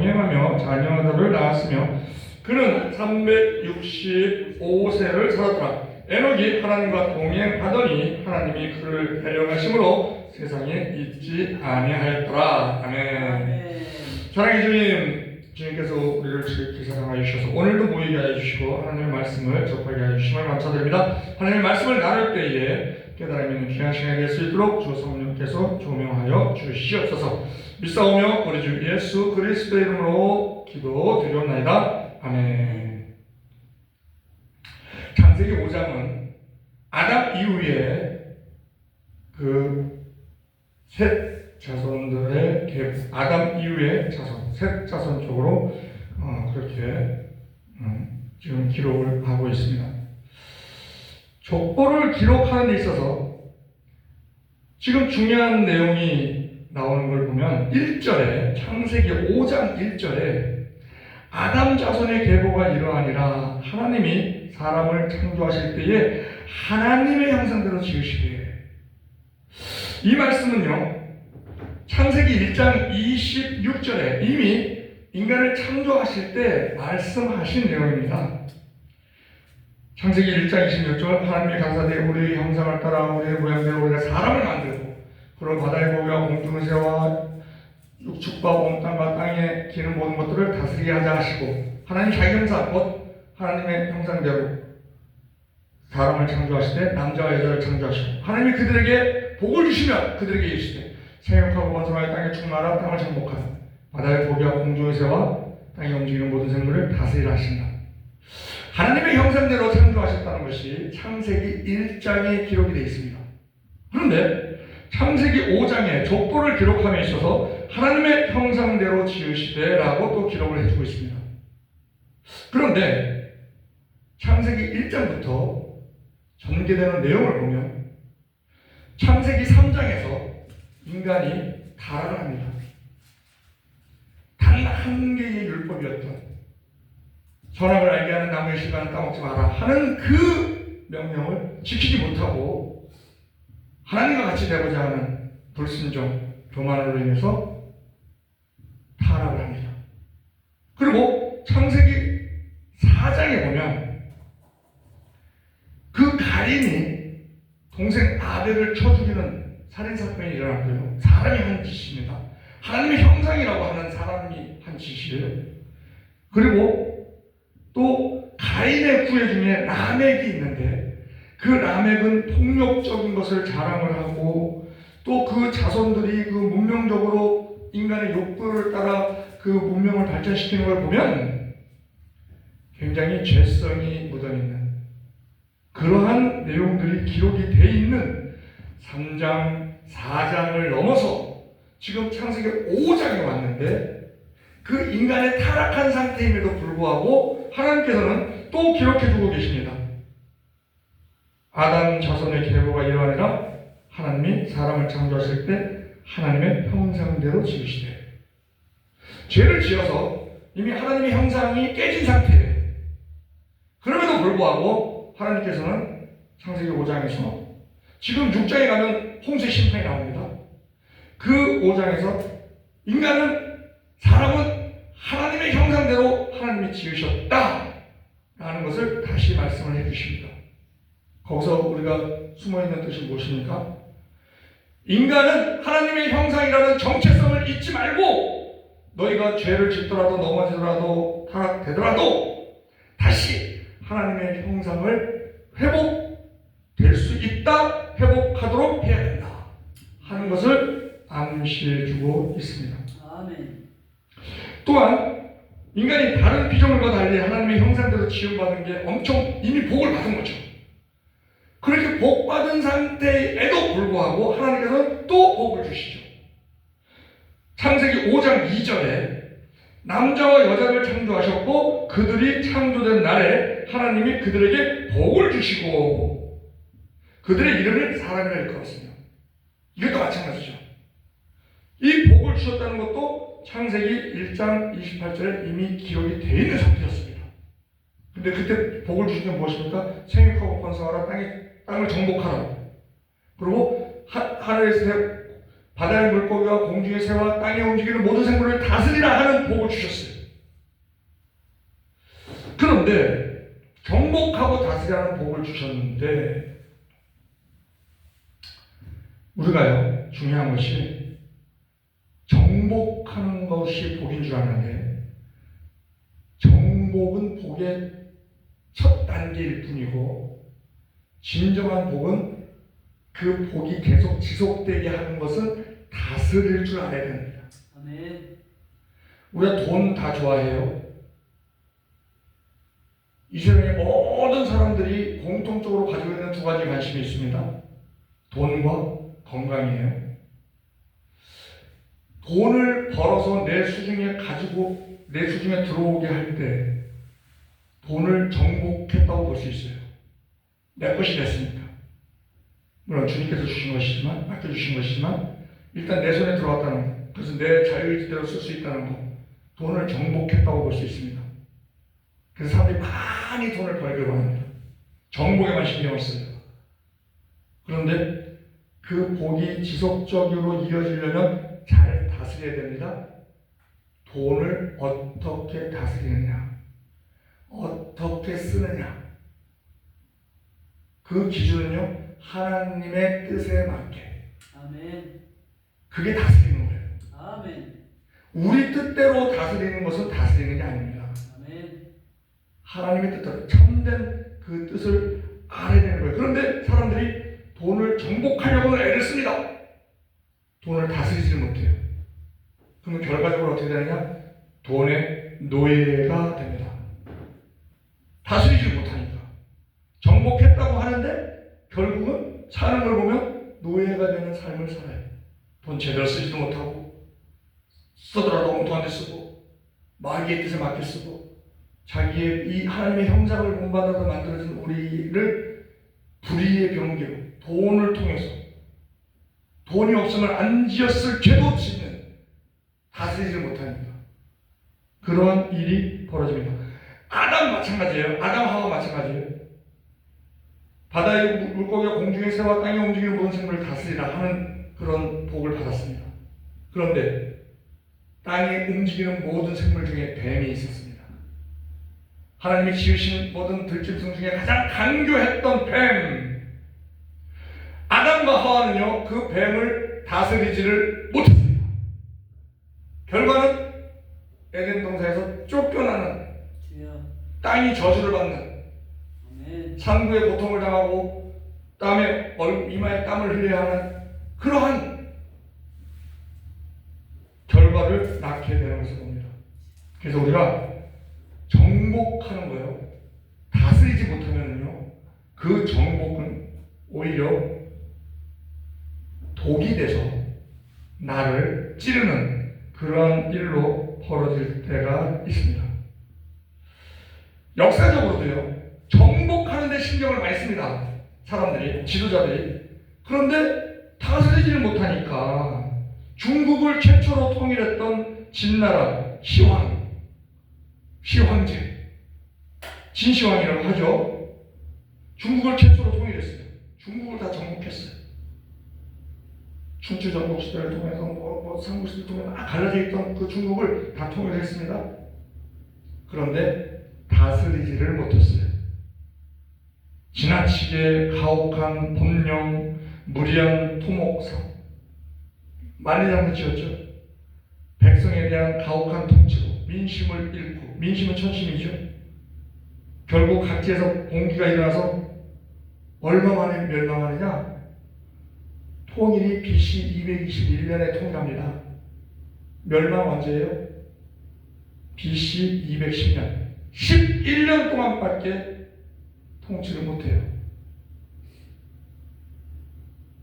동행하며 자녀들을 낳았으며 그는 365세를 살았더라. 에녹이 하나님과 동행하더니 하나님이 그를 데려가심으로 세상에 있지 아니하였더라. 아멘. 사랑해 주님, 주님께서 우리를 지극히 사랑하여 주셔서 오늘도 모이게 하여 주시고 하나님의 말씀을 접하게 하여 주심을 감사드립니다. 하나님의 말씀을 나눌 때에 깨달음이 있는 귀한 시간이 될 수 있도록 주 성령께서 조명하여 주시옵소서. 믿사오며 우리 주 예수 그리스도의 이름으로 기도드리옵나이다. 아멘. 창세기 5장은 아담 이후에 그 셋 자손들의 아담 이후의 자손, 셋 자손 쪽으로 그렇게 지금 기록을 하고 있습니다. 족보를 기록하는 데 있어서 지금 중요한 내용이 나오는 걸 보면 1절에 창세기 5장 1절에 아담 자손의 계보가 이러하니라. 하나님이 사람을 창조하실 때에 하나님의 형상대로 지으시되, 이 말씀은요 창세기 1장 26절에 이미 인간을 창조하실 때 말씀하신 내용입니다. 창세기 1장 26절 하나님이 가라사대 우리의 형상을 따라 우리의 모양대로 우리가 사람을 만들고 그런 바다의 고기와 공중의 새와 육축과 온 땅과 땅에 기는 모든 것들을 다스리게 하자 하시고, 하나님 자기 형상 곧 하나님의 형상대로 사람을 창조하실 때 남자와 여자를 창조하시고 하나님이 그들에게 복을 주시며 그들에게 이르시되 생육하고 번성하여 땅에 충만하라. 땅을 정복하라. 바다의 고기와 공중의 새와 땅에 움직이는 모든 생물을 다스리라 하신다. 하나님의 형상대로 창조하셨다는 것이 창세기 1장에 기록이 되어 있습니다. 그런데 창세기 5장에 족보를 기록함에 있어서 하나님의 형상대로 지으시되 라고 또 기록을 해주고 있습니다. 그런데 창세기 1장부터 전개되는 내용을 보면 창세기 3장에서 인간이 타락을 합니다. 단 한 개의 율법이었던 선악을 알게 하는 나무의 실과는 따먹지 마라 하는 그 명령을 지키지 못하고 하나님과 같이 되고자 하는 불순종, 교만으로 인해서 타락을 합니다. 그리고 창세기 4장에 보면 그 가인이 동생 아벨을 쳐 죽이는 살인사건이 일어났고요. 사람이 한 짓입니다. 하나님의 형상이라고 하는 사람이 한 짓이에요. 그리고 또 가인의 후예 중에 라멕이 있는데 그 라멕은 폭력적인 것을 자랑을 하고 또 그 자손들이 그 문명적으로 인간의 욕구를 따라 그 문명을 발전시키는 걸 보면 굉장히 죄성이 묻어있는 그러한 내용들이 기록이 되어 있는 3장, 4장을 넘어서 지금 창세기 5장에 왔는데 그 인간의 타락한 상태임에도 불구하고 하나님께서는 또 기록해두고 계십니다. 아담 자손의 계보가 이러하니라. 하나님이 사람을 창조하실 때 하나님의 형상대로 지으시되, 죄를 지어서 이미 하나님의 형상이 깨진 상태예요. 그럼에도 불구하고 하나님께서는 창세기 5장에서 지금 6장에 가면 홍수 심판이 나옵니다. 그 5장에서 사람은 하나님의 형상대로 하나님이 지으셨다 라는 것을 다시 말씀을 해주십니다. 거기서 우리가 숨어있는 뜻이 무엇입니까? 인간은 하나님의 형상이라는 정체성을 잊지 말고 너희가 죄를 짓더라도 넘어지더라도 타락되더라도 다시 하나님의 형상을 회복될 수 있다, 회복하도록 해야 된다 하는 것을 암시해주고 있습니다. 아멘. 또한 인간이 다른 피조물과 달리 하나님의 형상대로 지음받은 게 엄청 이미 복을 받은 거죠. 그렇게 복받은 상태에도 불구하고 하나님께서는 또 복을 주시죠. 창세기 5장 2절에 남자와 여자를 창조하셨고 그들이 창조된 날에 하나님이 그들에게 복을 주시고 그들의 이름을 사람이라 일컬었습니다. 이것도 마찬가지죠. 이 복을 주셨다는 것도 창세기 1장 28절에 이미 기록이 되어 있는 상태였습니다. 근데 그때 복을 주신 게 무엇입니까? 생육하고 번성하라, 땅을 정복하라. 그리고 하늘에서 바다의 물고기와 공중의 새와 땅에 움직이는 모든 생물을 다스리라 하는 복을 주셨어요. 그런데 정복하고 다스리라는 복을 주셨는데 우리가요, 중요한 것이 정복하는 것이 복인 줄 아는데 정복은 복의 첫 단계일 뿐이고 진정한 복은 그 복이 계속 지속되게 하는 것은 다스릴 줄 알아야 됩니다. 아멘. 우리가 돈 다 좋아해요. 이 세상의 모든 사람들이 공통적으로 가지고 있는 두 가지 관심이 있습니다. 돈과 건강이에요. 돈을 벌어서 내 수중에 들어오게 할 때 돈을 정복했다고 볼 수 있어요. 내 것이 됐으니까. 물론 주님께서 주신 것이지만, 맡겨주신 것이지만 일단 내 손에 들어왔다는 것, 그래서 내 자유의지대로 쓸 수 있다는 것, 돈을 정복했다고 볼 수 있습니다. 그래서 사람들이 많이 돈을 벌기로 합니다. 정복에만 신경을 써요. 그런데 그 복이 지속적으로 이어지려면 잘 다스려야 됩니다. 돈을 어떻게 다스리느냐, 어떻게 쓰느냐, 그 기준은요, 하나님의 뜻에 맞게. 아멘. 그게 다스리는 거예요. 아멘. 우리 뜻대로 다스리는 것은 다스리는 게 아닙니다. 아멘. 하나님의 뜻대로 참된 그 뜻을 알아야 되는 거예요. 그런데 사람들이 돈을 정복하려고 애를 씁니다. 돈을 다스리지를 못해요. 그러면 결과적으로 어떻게 되느냐? 돈의 노예가 됩니다. 다스리지 못하니까. 정복했다고 하는데 결국은 사는 걸 보면 노예가 되는 삶을 살아요. 돈 제대로 쓰지도 못하고 쓰더라도 엉뚱한 데 쓰고 마귀의 뜻에 맞게 쓰고 자기의 이 하나님의 형상을 본받아서 만들어진 우리를 불의의 병기로 돈을 통해서 돈이 없으면 안 지었을 죄도 짓는 다스리지 못하니까 그러한 일이 벌어집니다. 아담 마찬가지예요. 아담 하와 마찬가지예요. 바다의 물고기와 공중의 새와 땅에 움직이는 모든 생물을 다스리라 하는 그런 복을 받았습니다. 그런데 땅에 움직이는 모든 생물 중에 뱀이 있었습니다. 하나님이 지으신 모든 들짐승 중에 가장 강교했던 뱀. 아담과 하와는요, 그 뱀을 다스리지를 못했습니다. 결과는 에덴 동산에서 쫓겨나는, 땅이 저주를 받는, 상부의 고통을 당하고 땀에 이마에 땀을 흘려야 하는 그러한 결과를 낳게 되는 것을 봅니다. 그래서 우리가 정복하는 거예요. 다스리지 못하면요, 그 정복은 오히려 독이 돼서 나를 찌르는 그러한 일로 벌어질 때가 있습니다. 역사적으로도요, 정복하는 데 신경을 많이 씁니다. 사람들이, 지도자들이. 그런데 다스리지를 못하니까 중국을 최초로 통일했던 진나라 시황제, 진시황이라고 하죠. 중국을 최초로 통일했어요. 중국을 다 정복했어요. 춘추 전국시대를 통해서 삼국시대를 통해서 갈라져 있던 그 중국을 다 통일했습니다. 그런데 다스리지를 못했어요. 지나치게 가혹한 법령, 무리한 토목상, 만리장도 지었죠. 백성에 대한 가혹한 통치로 민심을 잃고, 민심은 천심이죠. 결국 각지에서 봉기가 일어나서 얼마 만에 멸망하느냐? 통일이 BC 221년에 통일합니다. 멸망 언제예요? BC 210년. 11년 동안밖에 통치를 못해요.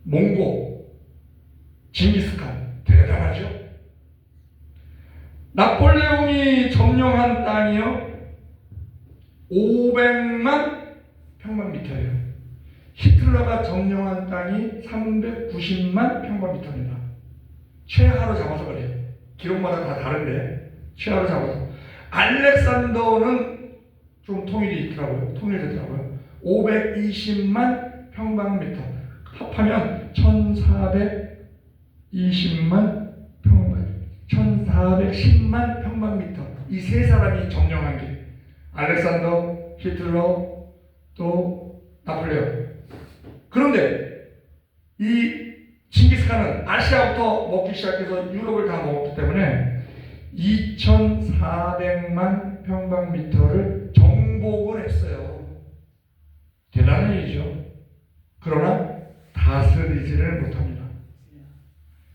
몽고, 징기스칸 대단하죠. 나폴레옹이 점령한 땅이요 500만 평방미터예요. 히틀러가 점령한 땅이 390만 평방미터입니다. 최하로 잡아서 그래요. 기록마다 다 다른데 최하로 잡아서. 알렉산더는 좀 통일되더라고요. 520만 평방미터 합하면 20만 평방, 1410만 평방미터. 이 세 사람이 점령한 게 알렉산더, 히틀러, 또 나폴레옹. 그런데 이 징기스칸은 아시아부터 먹기 시작해서 유럽을 다 먹었기 때문에 2400만 평방미터를 정복을 했어요. 대단한 일이죠. 그러나 다스리지를 못합니다.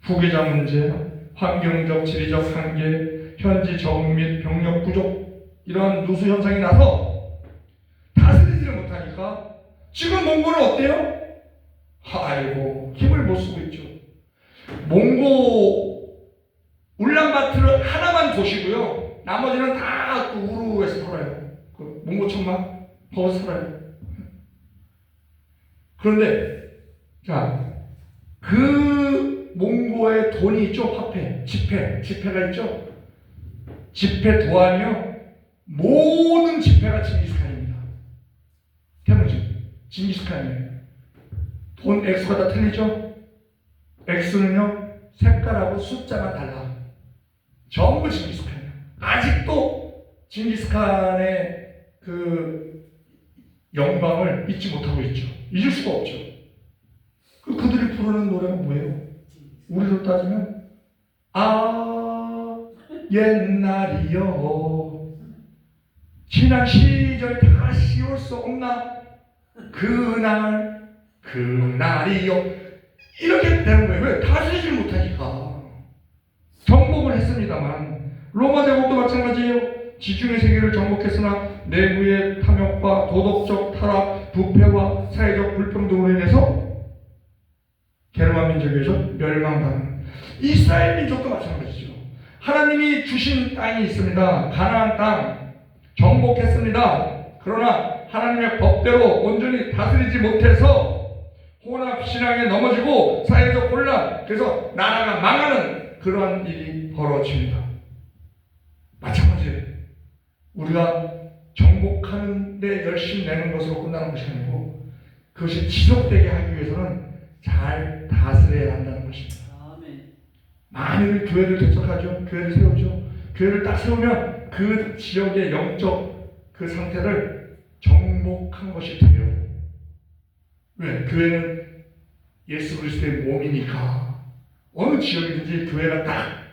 후계자 문제, 환경적, 지리적 한계, 현지 적응 및 병력 부족, 이러한 누수 현상이 나서 다스리지를 못하니까 지금 몽골은 어때요? 아이고, 힘을 못 쓰고 있죠. 몽고 울란바토르 하나만 도시고요. 나머지는 다 그 우루에서 살아요. 그 몽고 천막 거기서 살아요. 그런데 자, 그 몽고의 돈이 있죠. 화폐, 지폐가 있죠. 지폐 도안이요. 모든 지폐가 징기스칸입니다. 태무진, 징기스칸이에요. 돈 액수가 다 틀리죠? 액수는요, 색깔하고 숫자가 달라. 전부 징기스칸이에요. 아직도 징기스칸의 그 영광을 잊지 못하고 있죠. 잊을 수가 없죠. 그들이 부르는 노래가 뭐예요? 우리로 따지면, 옛날이여, 지난 시절 다시 올 수 없나? 그날이요. 이렇게 되는 거예요. 왜? 다스리지 못하니까. 정복을 했습니다만 로마 제국도 마찬가지예요. 지중해 세계를 정복했으나 내부의 탐욕과 도덕적 타락, 부패와 사회적 불평등으로 인해서 게르만 민족에서 멸망당하는, 이스라엘 민족도 마찬가지죠. 하나님이 주신 땅이 있습니다. 가나안 땅 정복했습니다. 그러나 하나님의 법대로 온전히 다스리지 못해서 혼합 신앙에 넘어지고 사회적 혼란, 그래서 나라가 망하는 그러한 일이 벌어집니다. 마찬가지예요. 우리가 정복하는 데 열심히 내는 것으로 끝나는 것이 아니고 그것이 지속되게 하기 위해서는 잘 다스려야 한다는 것입니다. 많은 교회를 개척하죠. 교회를 세우죠. 교회를 딱 세우면 그 지역의 영적 그 상태를 정복한 것이 돼요. 왜? 교회는 예수 그리스도의 몸이니까 어느 지역이든지 교회가 딱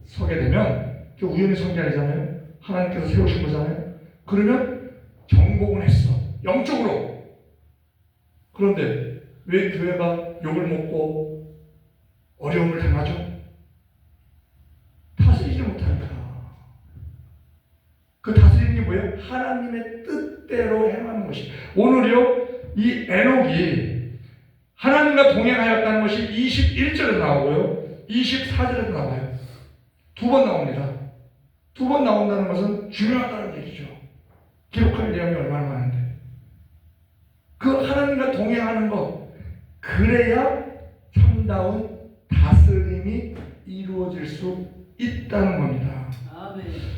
서게 되면 그 우연히 선 게 아니잖아요. 하나님께서 세우신 거잖아요. 그러면 정복은 했어. 영적으로. 그런데 왜 교회가 욕을 먹고 어려움을 당하죠? 다스리지 못하니까. 그 다스리는 게 뭐예요? 하나님의 뜻대로 행하는 것이. 오늘요, 이 에녹이 하나님과 동행하였다는 것이 21절에 나오고요, 24절에도 나와요. 두 번 나옵니다. 두 번 나온다는 것은 중요하다는 얘기죠. 기록할 내용이 얼마나 많은데. 그 하나님과 동행하는 것, 그래야 참다운 다스림이 이루어질 수 있다는 겁니다.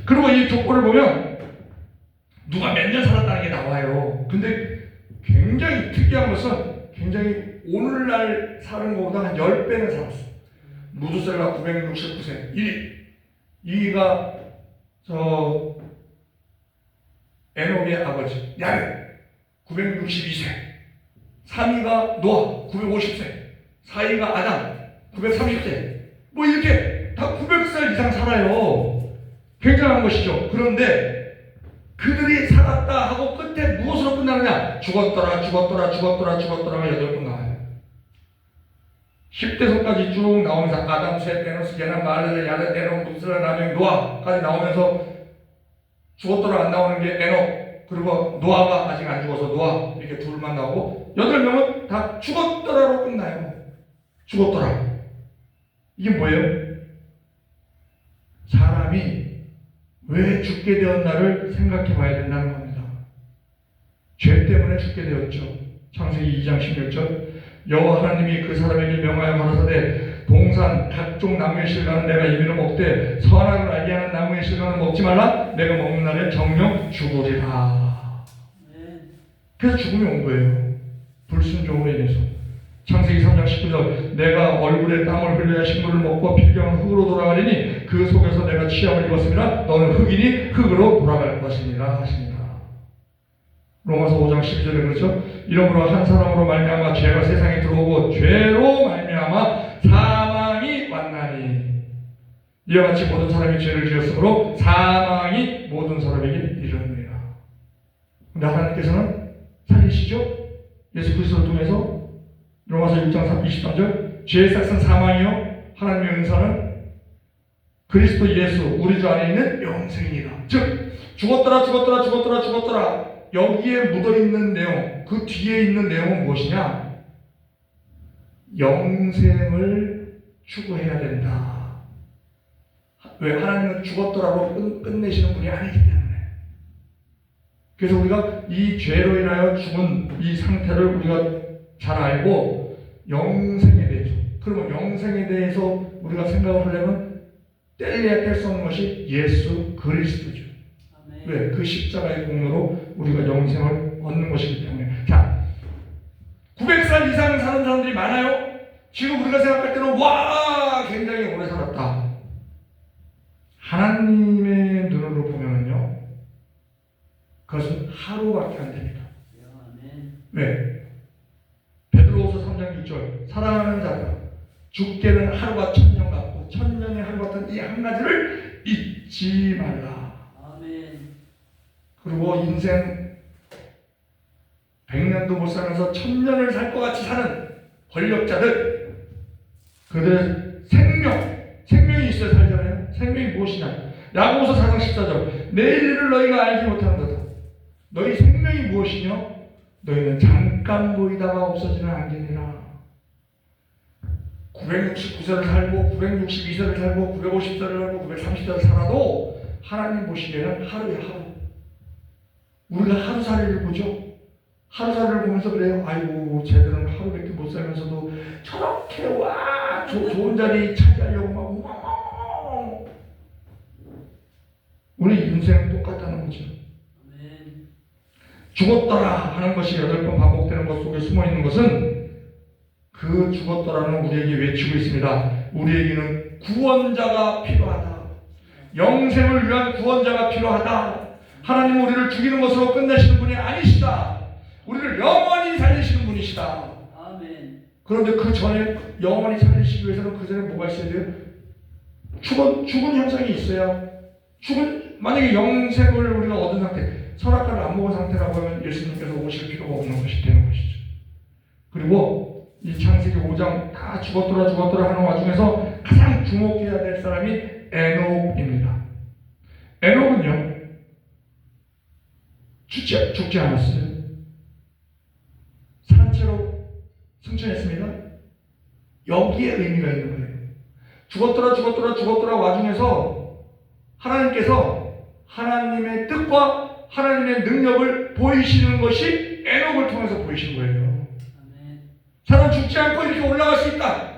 그리고 이 족보를 보면 누가 몇 년 살았다는 게 나와요. 근데 굉장히 특이한 것은 굉장히 오늘날 사는 것보다 한 10배는 살았어. 무두셀라 969세 1위, 2위가 에녹의 아버지 야렛 962세, 3위가 노아 950세, 4위가 아담 930세. 뭐 이렇게 다 900살 이상 살아요. 굉장한 것이죠. 그런데 그들이 살았다 하고 끝에 무엇으로 끝나느냐? 죽었더라가 8번 나와요. 10대손까지 쭉 나오면서 아담, 셋, 에노스, 게남, 마르레, 야렛, 에녹, 무드셀라, 라멕, 노아까지 나오면서 죽었더라 안 나오는 게 에녹, 그리고 노아가 아직 안 죽어서 노아, 이렇게 둘만 나오고 8명은 다 죽었더라로 끝나요. 죽었더라. 이게 뭐예요? 사람이 왜 죽게 되었나를 생각해 봐야 된다는 겁니다. 죄 때문에 죽게 되었죠. 창세기 2장 16절, 여호와 하나님이 그 사람에게 명하여 가라사대 동산 각종 나무의 실과는 내가 임의로 먹되 선악을 알게 하는 나무의 실과는 먹지 말라. 내가 먹는 날에 정령 죽으리라. 그래서 죽음이 온 거예요. 불순종으로 인해서. 창세기 3장 19절 내가 얼굴에 땀을 흘려야 식물을 먹고 필경은 흙으로 돌아가리니 그 속에서 내가 취함을 입었습니다. 너는 흙이니 흙으로 돌아갈 것입니다 하십니다. 로마서 5장 12절에 그렇죠. 이러므로 한 사람으로 말미암아 죄가 세상에 들어오고 죄로 말미암아 사망이 왔나니 이와 같이 모든 사람이 죄를 지었으므로 사망이 모든 사람에게 이르느니라. 근데 하나님께서는 살리시죠? 예수 그리스도를 통해서 로마서 6장 23절 죄의 삭은 사망이요 하나님의 은사는 그리스도 예수 우리 주 안에 있는 영생이라. 즉 죽었더라 여기에 묻어있는 내용, 그 뒤에 있는 내용은 무엇이냐? 영생을 추구해야 된다. 왜? 하나님은 죽었더라고 끝내시는 분이 아니기 때문에. 그래서 우리가 이 죄로 인하여 죽은 이 상태를 우리가 잘 알고 영생에 대해서, 그러면 영생에 대해서 우리가 생각을 하려면 뗄래야 뗄 수 없는 것이 예수 그리스도죠. 아멘. 왜? 그 십자가의 공로로 우리가 영생을 얻는 것이기 때문에. 자, 900살 이상 사는 사람들이 많아요. 지금 우리가 생각할 때는 와 굉장히 오래 살았다. 하나님의 눈으로 보면요 그것은 하루밖에 안 됩니다. 아멘. 왜? 베드로후서 3장 6절 사랑하는 자들아 죽게는 하루가 천년 같고 천년이 하루 같은 이 한 가지를 잊지 말라. 아멘. 그리고 인생 100년도 못 살면서 1000년을 살 것 같이 사는 권력자들 그들의 생명이 있어야 살잖아요. 생명이 무엇이냐? 야고보서 4장 14절 내일 일을 너희가 알지 못한다. 너희 생명이 무엇이냐? 너희는 잠깐 보이다가 없어지는 안개니라. 969세를 살고 962세를 살고 950세를 살고 930세를 살아도 하나님 보시기에는 하루에 하루. 우리가 하루살이를 보죠. 하루살이를 보면서 그래요. 아이고 쟤들은 하루밖에 못 살면서도 저렇게 와 좋은 자리 차지하려고 막 우리 인생 똑같다는 거죠. 아멘. 죽었더라 하는 것이 8번 반복되는 것 속에 숨어있는 것은 그 죽었더라는 우리에게 외치고 있습니다. 우리에게는 구원자가 필요하다. 영생을 위한 구원자가 필요하다. 하나님은 우리를 죽이는 것으로 끝내시는 분이 아니시다. 우리를 영원히 살리시는 분이시다. 아멘. 그런데 그 전에 영원히 살리시기 위해서는 그 전에 뭐가 있어야 돼요? 죽은 형상이 있어야 만약에 영생을 우리가 얻은 상태 선악과를 안 먹은 상태라고 하면 예수님께서 오실 필요가 없는 것이 되는 것이죠. 그리고 이 창세기 5장 다 죽었더라 하는 와중에서 가장 주목해야 될 사람이 에녹입니다. 에녹은요 죽지 않았어요. 산채로 승천했습니다. 여기에 의미가 있는 거예요. 죽었더라 와중에서 하나님께서 하나님의 뜻과 하나님의 능력을 보이시는 것이 에녹을 통해서 보이시는 거예요. 아멘. 사람 죽지 않고 이렇게 올라갈 수 있다.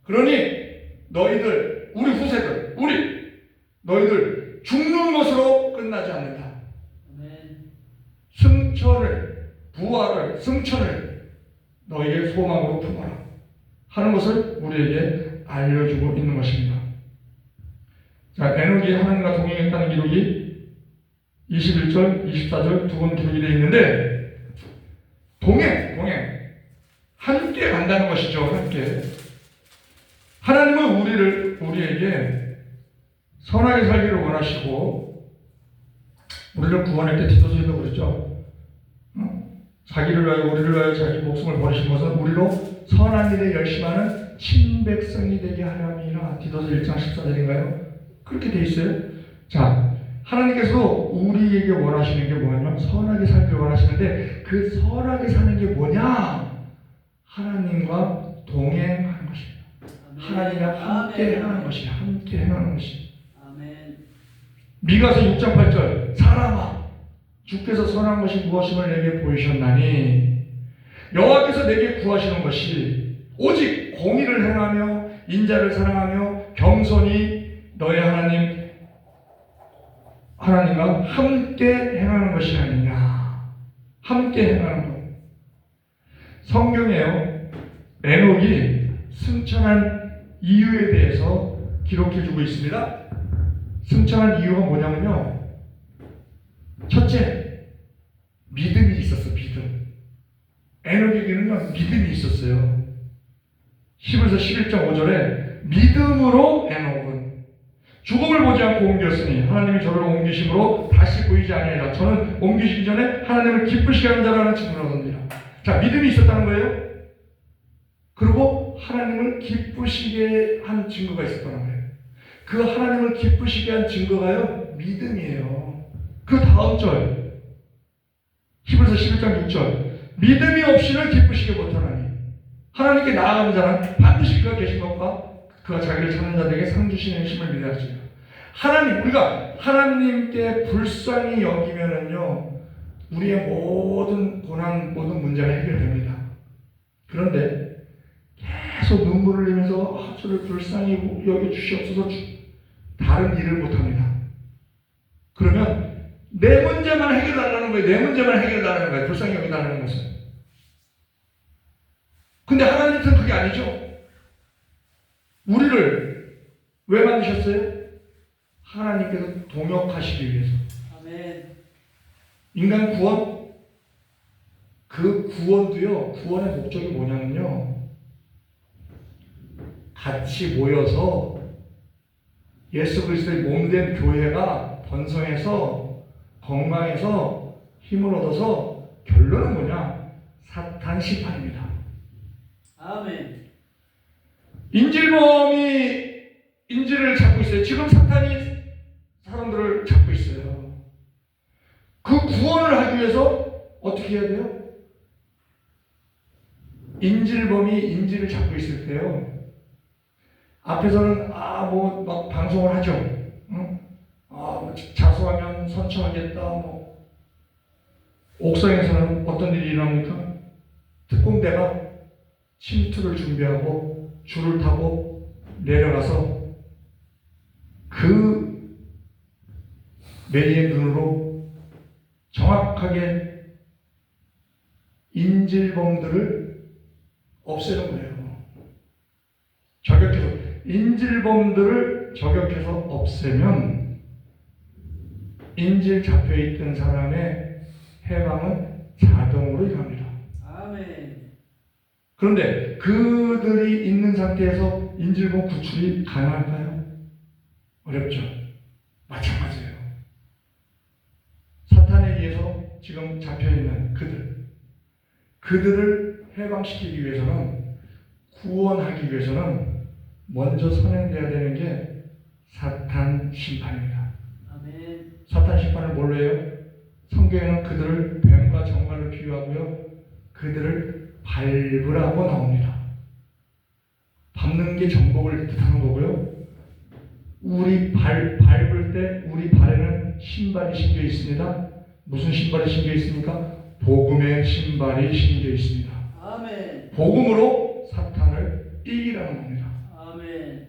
그러니 너희들 우리 후세들 너희들 죽는 것으로 끝나지 않는다. 아멘. 승천을 너희의 소망으로 품어라 하는 것을 우리에게 알려주고 있는 것입니다. 자, 에녹이 하나님과 동행했다는 기록이 21절, 24절 두 번 기록이 되어 있는데 동행 함께 간다는 것이죠. 함께 하나님은 우리에게 선하게 살기를 원하시고 우리를 구원할 때 디도서에도 그랬죠. 자기를 위하여 우리를 위하여 자기 목숨을 버리신 것은 우리로 선한 일에 열심하는 친백성이 되게 하려니라. 디도서 1장 14절인가요? 그렇게 돼 있어요. 자, 하나님께서 우리에게 원하시는 게 뭐냐면 선하게 살기를 원하시는데 그 선하게 사는 게 뭐냐? 하나님과 동행하는 것입니다. 하나님과 함께 행하는 것이야. 함께 행하는 것이. 아멘. 미가서 6장 8절 사람아 주께서 선한 것이 무엇임을 내게 보이셨나니 여호와께서 내게 구하시는 것이 오직 공의를 행하며 인자를 사랑하며 겸손히 너의 하나님과 함께 행하는 것이 아니냐. 함께 행하는 것. 성경에요 에녹이 승천한 이유에 대해서 기록해주고 있습니다. 승천한 이유가 뭐냐면요, 첫째, 믿음이 있었어. 믿음. 에녹에게는 믿음이 있었어요. 히브리서 11.5절에 믿음으로 에녹은 죽음을 보지 않고 옮겼으니 하나님이 저를 옮기심으로 다시 보이지 아니하리라. 저는 옮기시기 전에 하나님을 기쁘시게 하는 자라는 증거를 얻습니다. 자, 믿음이 있었다는 거예요. 그리고 하나님을 기쁘시게 한 증거가 있었다는 거예요. 그 하나님을 기쁘시게 한 증거가요, 믿음이에요. 그 다음 절, 히브리서 11.6절, 믿음이 없이는 기쁘시게 못하나니 하나님께 나아가는 자는 반드시 그가 계신 것과 그가 자기를 찾는 자들에게 상 주시는 힘을 믿어야 하시죠. 하나님, 우리가 하나님께 불쌍히 여기면은요, 우리의 모든 고난, 모든 문제가 해결됩니다. 그런데 계속 눈물을 흘리면서 저를 불쌍히 여겨 주시옵소서, 다른 일을 못합니다. 그러면 내 문제만 해결하라는 거예요. 내 문제만 해결하라는 거예요. 불쌍히 여기달라는 것은. 근데 하나님께서는 그게 아니죠. 우리를 왜 만드셨어요? 하나님께서 동역하시기 위해서. 아멘. 인간 구원? 그 구원도요, 구원의 목적이 뭐냐면요, 같이 모여서 예수 그리스도의 몸된 교회가 번성해서 건강해서 힘을 얻어서 결론은 뭐냐? 사탄 심판입니다. 아멘. 인질범이 인질을 잡고 있어요. 지금 사탄이 사람들을 잡고 있어요. 그 구원을 하기 위해서 어떻게 해야 돼요? 인질범이 인질을 잡고 있을 때요, 앞에서는 막 방송을 하죠. 응? 자수하면 선처하겠다. 옥상에서는 어떤 일이 일어납니까? 특공대가 침투를 준비하고 줄을 타고 내려가서 그 메리의 눈으로 정확하게 인질범들을 없애는 거예요. 저격해서 인질범들을 저격해서 없애면 인질 잡혀있던 사람의 해방은 자동으로 일어납니다. 아멘. 그런데 그들이 있는 상태에서 인질범 구출이 가능할까요? 어렵죠. 마찬가지예요. 사탄에 의해서 지금 잡혀있는 그들을 해방시키기 위해서는, 구원하기 위해서는 먼저 선행돼야 되는 게 사탄 심판입니다. 아멘. 사탄 심판을 뭘로 해요? 성경에는 그들을 뱀과 정갈로 비유하고요, 그들을 밟으라고 나옵니다. 밟는 게 정복을 뜻하는 거고요, 우리 밟을 때 우리 발에는 신발이 신겨 있습니다. 무슨 신발이 신겨 있습니까? 복음의 신발이 신겨 있습니다. 아멘. 복음으로 사탄을 이기라는 겁니다. 아멘.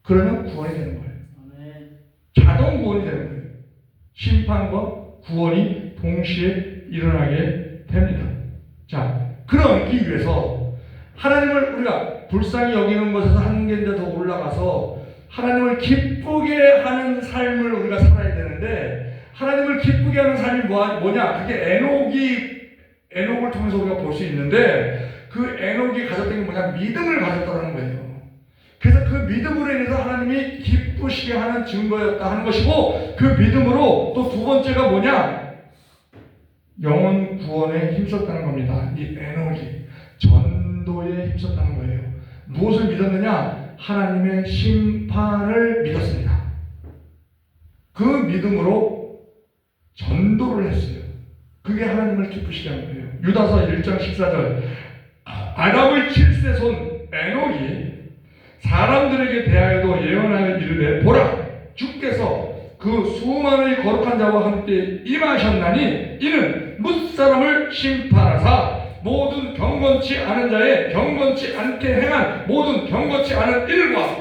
그러면 구원이 되는 거예요. 아멘. 자동 구원이 되는 거예요. 심판과 구원이 동시에 일어나게 됩니다. 자, 그러기 위해서 하나님을 우리가 불쌍히 여기는 것에서 한 개인데 더 올라가서 하나님을 기쁘게 하는 삶을 우리가 살아야 되는데, 하나님을 기쁘게 하는 삶이 뭐냐? 그게 에녹을 통해서 우리가 볼 수 있는데, 그 에녹이 가졌던 게 뭐냐? 믿음을 가졌다는 거예요. 그래서 그 믿음으로 인해서 하나님이 기쁘시게 하는 증거였다 하는 것이고, 그 믿음으로 또 두 번째가 뭐냐? 영혼 구원에 힘썼다는 겁니다. 이 에녹이 전도에 힘썼다는 거예요. 무엇을 믿었느냐? 하나님의 심판을 믿었습니다. 그 믿음으로 전도를 했어요. 그게 하나님을 기쁘시게 하는 거예요. 유다서 1장 14절, 아담의 7세 손 에녹이 사람들에게 대하여도 예언하여 이르되, 보라, 주께서 그 수많은 거룩한 자와 함께 임하셨나니 이는 뭇사람을 심판하사 모든 경건치 않은 자의 경건치 않게 행한 모든 경건치 않은 일과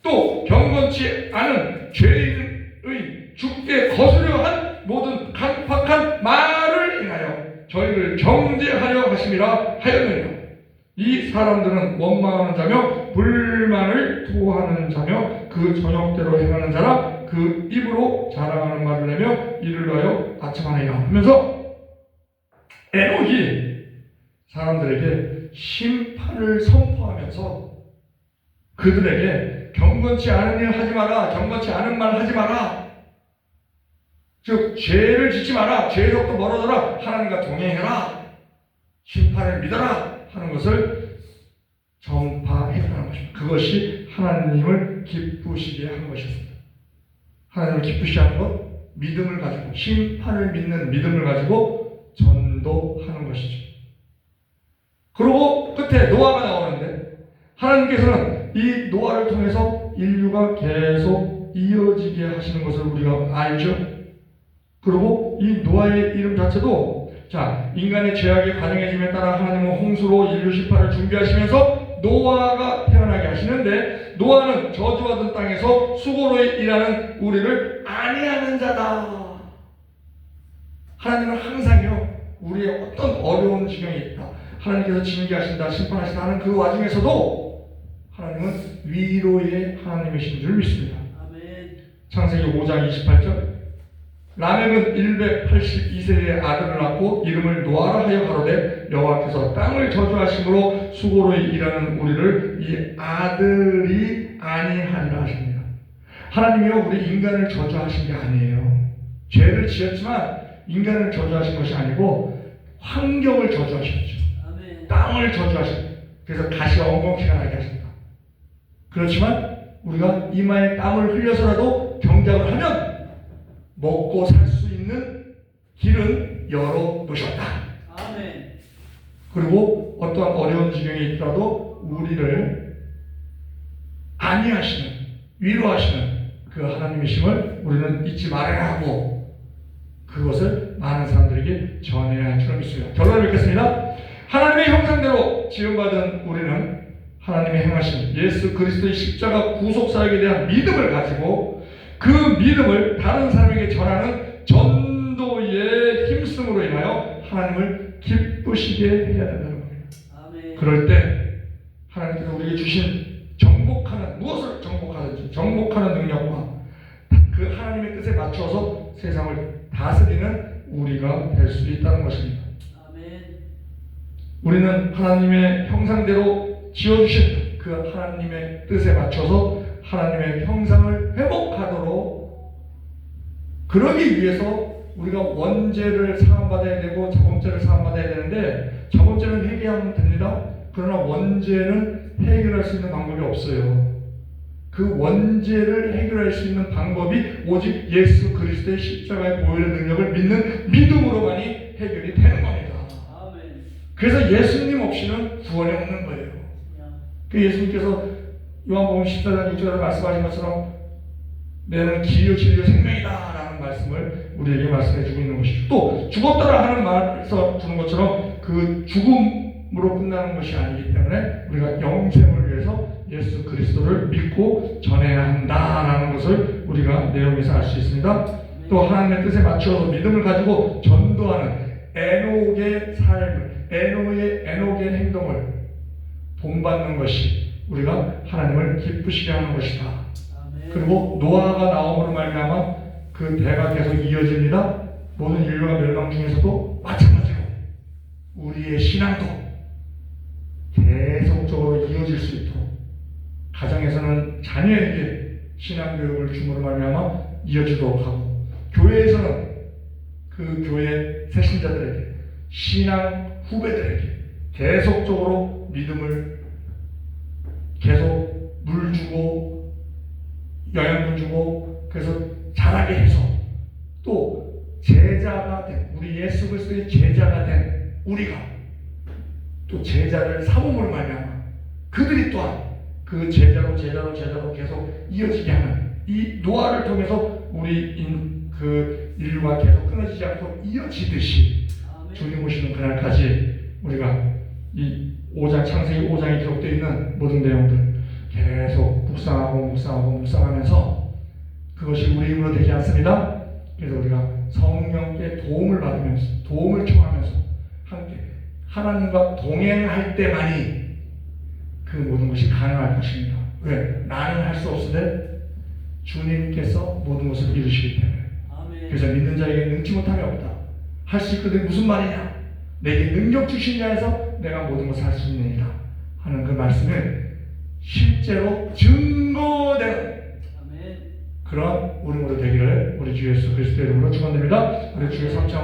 또 경건치 않은 죄인의 죽게 거스려 한 모든 강팍한 말을 인하여 저희를 정죄하려 하심이라 하였느니라. 이 사람들은 원망하는 자며 불만을 토하는 자며 그 저녁대로 행하는 자라 그 입으로 자랑하는 말을 내며 이를 가여 아첨하느니라 하면서 에녹이 사람들에게 심판을 선포하면서 그들에게 경건치 않은 일 하지 마라, 경건치 않은 말 하지 마라, 즉 죄를 짓지 마라, 죄로부터 멀어져라, 하나님과 동행해라, 심판을 믿어라 하는 것을 전파했다는 것입니다. 그것이 하나님을 기쁘시게 한 것이었습니다. 하나님을 기쁘시게 하는 것, 믿음을 가지고, 심판을 믿는 믿음을 가지고 전도하는 것이죠. 그리고 끝에 노아가 나오는데 하나님께서는 이 노아를 통해서 인류가 계속 이어지게 하시는 것을 우리가 알죠. 그리고 이 노아의 이름 자체도 인간의 죄악이 가능해짐에 따라 하나님은 홍수로 인류 심판을 준비하시면서 노아가 태어나게 하시는데 노아는 저주받은 땅에서 수고로 일하는 우리를 안위하는 자다. 하나님은 항상요 우리의 어떤 어려운 지경이 있다, 하나님께서 징계하신다, 심판하신다 하는 그 와중에서도 하나님은 위로의 하나님이신 줄 믿습니다. 아멘. 창세기 5장 28절 라멕은 182세의 아들을 낳고 이름을 노아라 하여 가로되 여호와께서 땅을 저주하심으로 수고로 일하는 우리를 이 아들이 아니하리라 하십니다. 하나님이요 우리 인간을 저주하신 게 아니에요. 죄를 지었지만 인간을 저주하신 것이 아니고 환경을 저주하셨죠. 아멘. 땅을 저주하십니다. 그래서 가시가 엉겅퀴가 나게 하십니다. 그렇지만 우리가 이마에 땀을 흘려서라도 경작을 하면 먹고 살 수 있는 길은 열어놓으셨다. 아멘. 그리고 어떠한 어려운 지경에 있더라도 우리를 안위하시는, 위로하시는 그 하나님이심을 우리는 잊지 말아야 하고 그것을 많은 사람들에게 전해야 할 줄 믿습니다. 결론을 맺겠습니다. 하나님의 형상대로 지음받은 우리는 하나님의 행하신 예수 그리스도의 십자가 구속사역에 대한 믿음을 가지고 그 믿음을 다른 사람에게 전하는 전도의 힘쓰므로 인하여 하나님을 기쁘시게 해야 된다는 겁니다. 아멘. 그럴 때 하나님께서 우리에게 주신 정복하는, 무엇을 정복하든지 정복하는 능력과 그 하나님의 뜻에 맞춰서 세상을 다스리는 우리가 될 수 있다는 것입니다. 아멘. 우리는 하나님의 형상대로 지어주신 그 하나님의 뜻에 맞춰서 하나님의 형상을 회복하도록, 그러기 위해서 우리가 원죄를 사함받아야 되고 자범죄를 사함받아야 되는데, 자범죄는 회개하면 됩니다. 그러나 원죄는 해결할 수 있는 방법이 없어요. 그 원죄를 해결할 수 있는 방법이 오직 예수 그리스도의 십자가의 보혈의 능력을 믿는 믿음으로만이 해결이 되는 겁니다. 아멘. 그래서 예수님 없이는 구원이 없는 거예요. 그 예수님께서 요한복음 14장 6절에서 말씀하신 것처럼 내는 길이요 진리요 생명이다 라는 말씀을 우리에게 말씀해 주고 있는 것이죠. 또 죽었더라 하는 말에서 주는 것처럼 그 죽음으로 끝나는 것이 아니기 때문에 우리가 영생을 위해서 예수 그리스도를 믿고 전해야 한다라는 것을 우리가 내용에서 알 수 있습니다. 또 하나님의 뜻에 맞춰서 믿음을 가지고 전도하는 에녹의 삶을, 에녹의 행동을 본받는 것이 우리가 하나님을 기쁘시게 하는 것이다. 아멘. 그리고 노아가 나옴으로 말미암아 그 대가 계속 이어집니다. 모든 인류가 멸망 중에서도 마찬가지로 우리의 신앙도 계속적으로 이어질 수 있도록 가정에서는 자녀에게 신앙 교육을 줌으로 말미암아 이어지도록 하고, 교회에서는 그 교회 새신자들에게, 신앙 후배들에게 계속적으로 믿음을 계속 물 주고 영양분 주고 그래서 자라게 해서 또 제자가 된, 우리 예수 그리스도의 제자가 된 우리가 또 제자를 삼음으로 말미암아 그들이 또한 그 제자로 계속 이어지게 하는 이 노아를 통해서 우리 그 인류가 계속 끊어지지 않고 이어지듯이 아멘. 주님 오시는 그날까지 우리가 이 5장, 창세기 5장에 기록되어 있는 모든 내용들 계속 묵상하면서 그것이 우리 힘으로 되지 않습니다. 그래서 우리가 성령께 도움을 받으면서, 도움을 청하면서 함께 하나님과 동행할 때만이 그 모든 것이 가능할 것입니다. 왜? 나는 할 수 없으되 주님께서 모든 것을 이루시기 때문에. 아멘. 그래서 믿는 자에게 능치 못함이 없다. 할 수 있거든 무슨 말이냐? 내게 능력 주신 자에서 내가 모든 것을 할 수 있느니라 하는 그 말씀을 실제로 증거되는 아멘. 그런 우리 모두 되기를 우리 주 예수 그리스도의 이름으로 축원드립니다. 우리 주의 3차